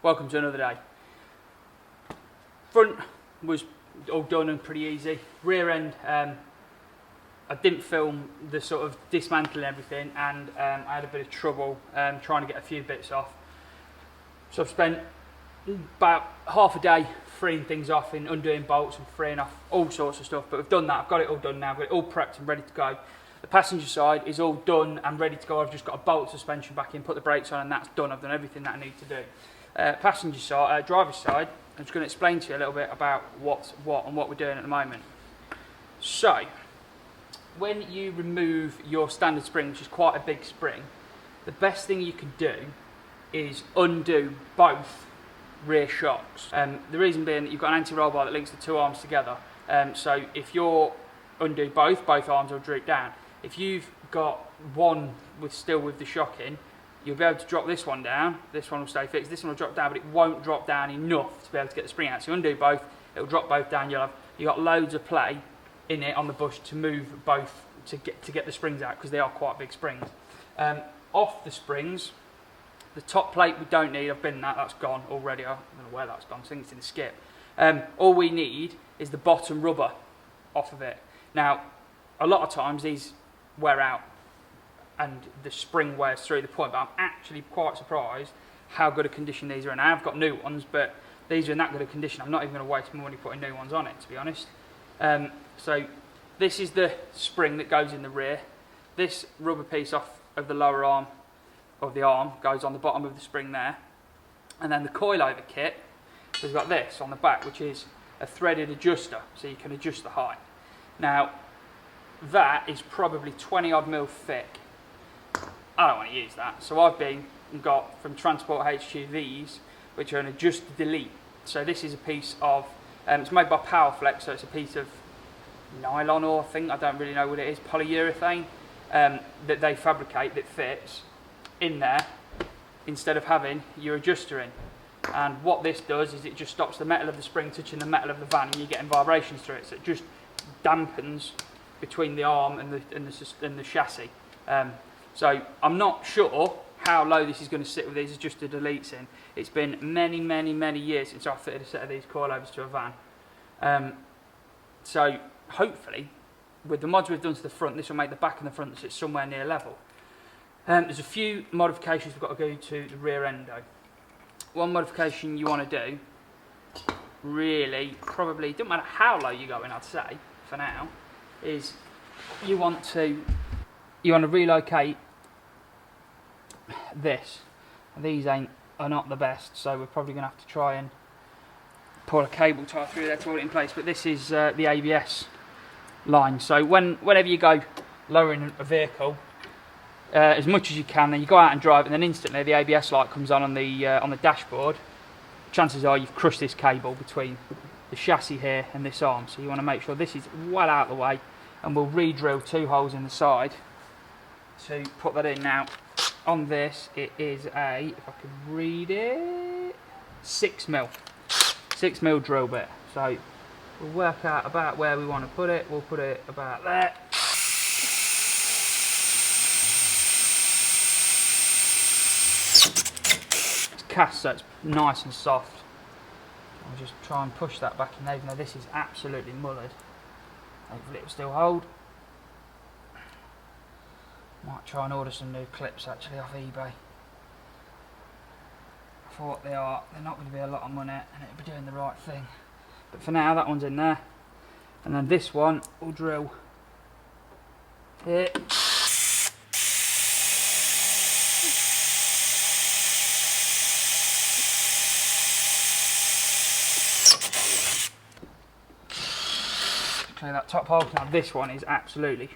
Welcome to another day. Front was all done and pretty easy. Rear end, I didn't film the sort of dismantling everything, and I had a bit of trouble trying to get a few bits off. So I've spent about half a day freeing things off and undoing bolts and freeing off all sorts of stuff, but we've done that. I've got it all done now, I've got it all prepped and ready to go. The passenger side is all done and ready to go. I've just got to bolt suspension back in, put the brakes on, and that's done. I've done everything that I need to do. Passenger side, driver's side, I'm just going to explain to you a little bit about what's what and what we're doing at the moment. So, when you remove your standard spring, which is quite a big spring, the best thing you can do is undo both rear shocks. The reason being that you've got an anti-roll bar that links the two arms together. So if you're undo both arms will droop down. If you've got one still with the shock in, you'll be able to drop this one down, this one will stay fixed, this one will drop down, but it won't drop down enough to be able to get the spring out. So you undo both, it'll drop both down, you've got loads of play in it on the bush to move both to get the springs out, because they are quite big springs. Off the springs, the top plate we don't need, I've been that's gone already, I don't know where that's gone, I think it's in the skip. All we need is the bottom rubber off of it. Now, a lot of times these wear out and the spring wears through the point, but I'm actually quite surprised how good a condition these are in. I have got new ones, but these are in that good a condition. I'm not even going to waste my money putting new ones on it, to be honest. So this is the spring that goes in the rear. This rubber piece off of the lower arm of the arm goes on the bottom of the spring there. And then the coilover kit has got this on the back, which is a threaded adjuster, so you can adjust the height. Now, that is probably 20 odd mil thick. I don't want to use that, so I've got from Transport HQ these, which are an adjust delete. So this is a piece of, it's made by Powerflex, so it's a piece of nylon, or I don't really know what it is, polyurethane, that they fabricate that fits in there instead of having your adjuster in. And what this does is it just stops the metal of the spring touching the metal of the van, and you're getting vibrations through it, so it just dampens between the arm and the chassis. So I'm not sure how low this is going to sit with these adjuster deletes in. It's been many years since I fitted a set of these coilovers to a van. So hopefully, with the mods we've done to the front, this will make the back and the front sit somewhere near level. There's a few modifications we've got to go to the rear end though. One modification you want to do, really, probably, don't matter how low you go in, I'd say, for now, is you want to relocate this. These are not the best, so we're probably going to have to try and pull a cable tie through there to hold it in place. But this is the ABS line, so whenever you go lowering a vehicle, as much as you can, then you go out and drive, and then instantly the ABS light comes on the dashboard. Chances are you've crushed this cable between the chassis here and this arm, so you want to make sure this is well out of the way, and we'll re-drill 2 holes in the side to put that in. Now on this it is a, if I can read it, 6mm drill bit, so we'll work out about where we want to put it. We'll put it about there. It's cast so it's nice and soft. I'll just try and push that back in there, even though this is absolutely mullered. Hopefully it'll still hold. Might try and order some new clips actually off eBay. For what they are, they're not going to be a lot of money, and it'll be doing the right thing. But for now, that one's in there. And then this one will drill here. Clear that top hole. Now this one is absolutely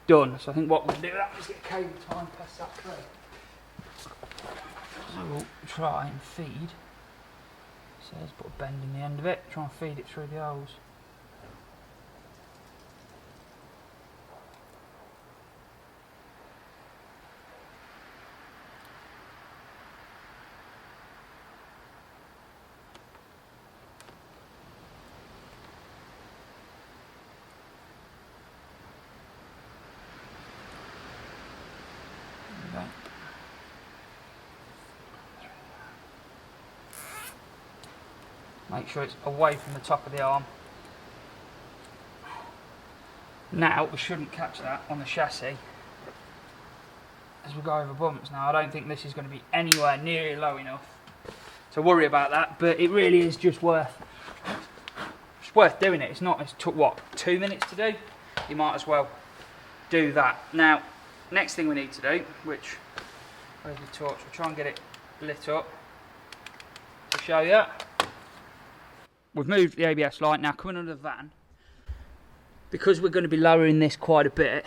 done, so I think what we'll do is get a cable tie and pass that through. So we'll try and feed, so let's put a bend in the end of it, try and feed it through the holes. Make sure it's away from the top of the arm. Now we shouldn't catch that on the chassis as we go over bumps. Now I don't think this is going to be anywhere near low enough to worry about that, but it really is just worth doing it. It took what, 2 minutes to do? You might as well do that. Now, next thing we need to do, which, where's the torch? We'll try and get it lit up to show you. We've moved the ABS light. Now coming under the van, because we're going to be lowering this quite a bit,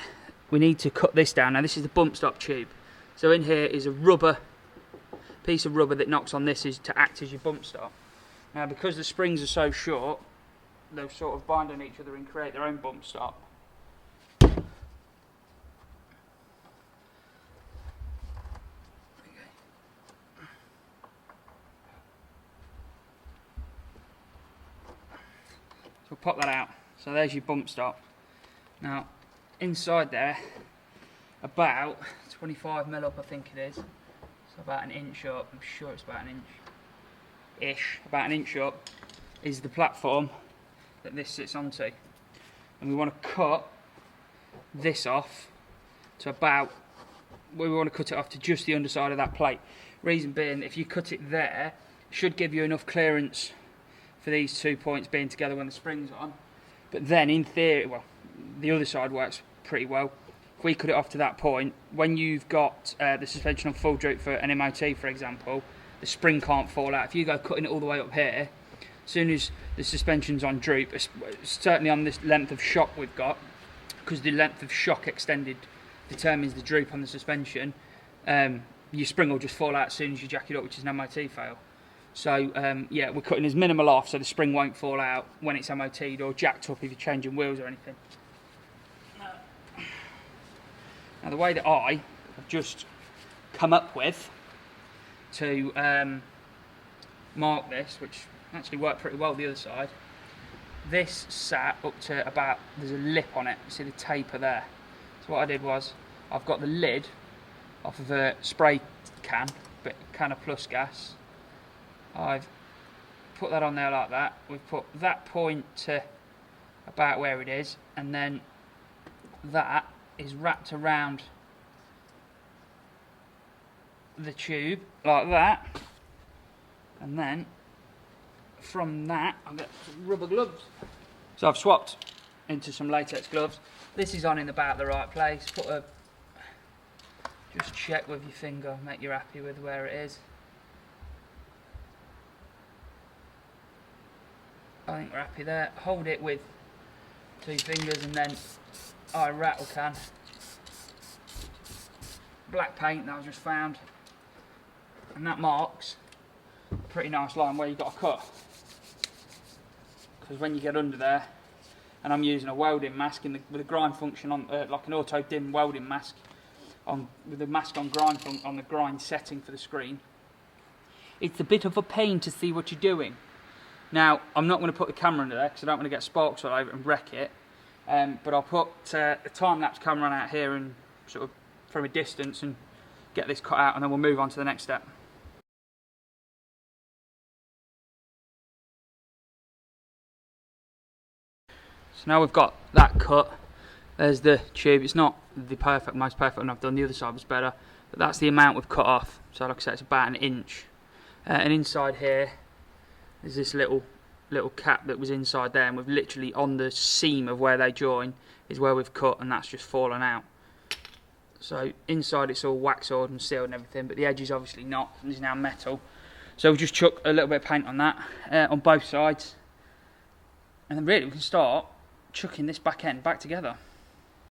we need to cut this down. Now this is the bump stop tube. So in here is a piece of rubber that knocks on this to act as your bump stop. Now because the springs are so short, they'll sort of bind on each other and create their own bump stop. So we'll pop that out. So there's your bump stop. Now inside there, about 25mm up I think it is. So about an inch up, I'm sure it's about an inch-ish, about an inch up is the platform that this sits onto. And we want to cut this off to about, we want to cut it off to just the underside of that plate. Reason being, if you cut it there, it should give you enough clearance for these 2 points being together when the spring's on. But then in theory, well, the other side works pretty well. If we cut it off to that point, when you've got the suspension on full droop for an MOT, for example, the spring can't fall out. If you go cutting it all the way up here, as soon as the suspension's on droop, certainly on this length of shock we've got, because the length of shock extended determines the droop on the suspension, your spring will just fall out as soon as you jack it up, which is an MOT fail. So yeah, we're cutting as minimal off so the spring won't fall out when it's MOT'd or jacked up if you're changing wheels or anything. Now the way that I have just come up with to mark this, which actually worked pretty well the other side, this sat up to about, there's a lip on it, you see the taper there. So what I did was, I've got the lid off of a spray can of plus gas. I've put that on there like that. We've put that point to about where it is, and then that is wrapped around the tube like that, and then from that I've got some rubber gloves. So I've swapped into some latex gloves. This is on in about the right place. Just check with your finger, make you happy with where it is. I think we're happy there. Hold it with 2 fingers and then I rattle can. Black paint that I just found. And that marks a pretty nice line where you've got to cut. Because when you get under there, and I'm using a welding mask with a grind function on, like an auto dim welding mask, with the mask on on the grind setting for the screen, it's a bit of a pain to see what you're doing. Now, I'm not going to put the camera under there because I don't want to get sparks all over it and wreck it. But I'll put a time-lapse camera on out here and sort of from a distance and get this cut out, and then we'll move on to the next step. So now we've got that cut. There's the tube. It's not the most perfect one I've done. The other side was better, but that's the amount we've cut off. So like I said, it's about an inch. And inside here, there's this little cap that was inside there, and we've literally on the seam of where they join is where we've cut, and that's just fallen out. So inside it's all wax oiled and sealed and everything, but the edge is obviously not, and it's now metal. So we've just chucked a little bit of paint on that, on both sides, and then really we can start chucking this back end back together.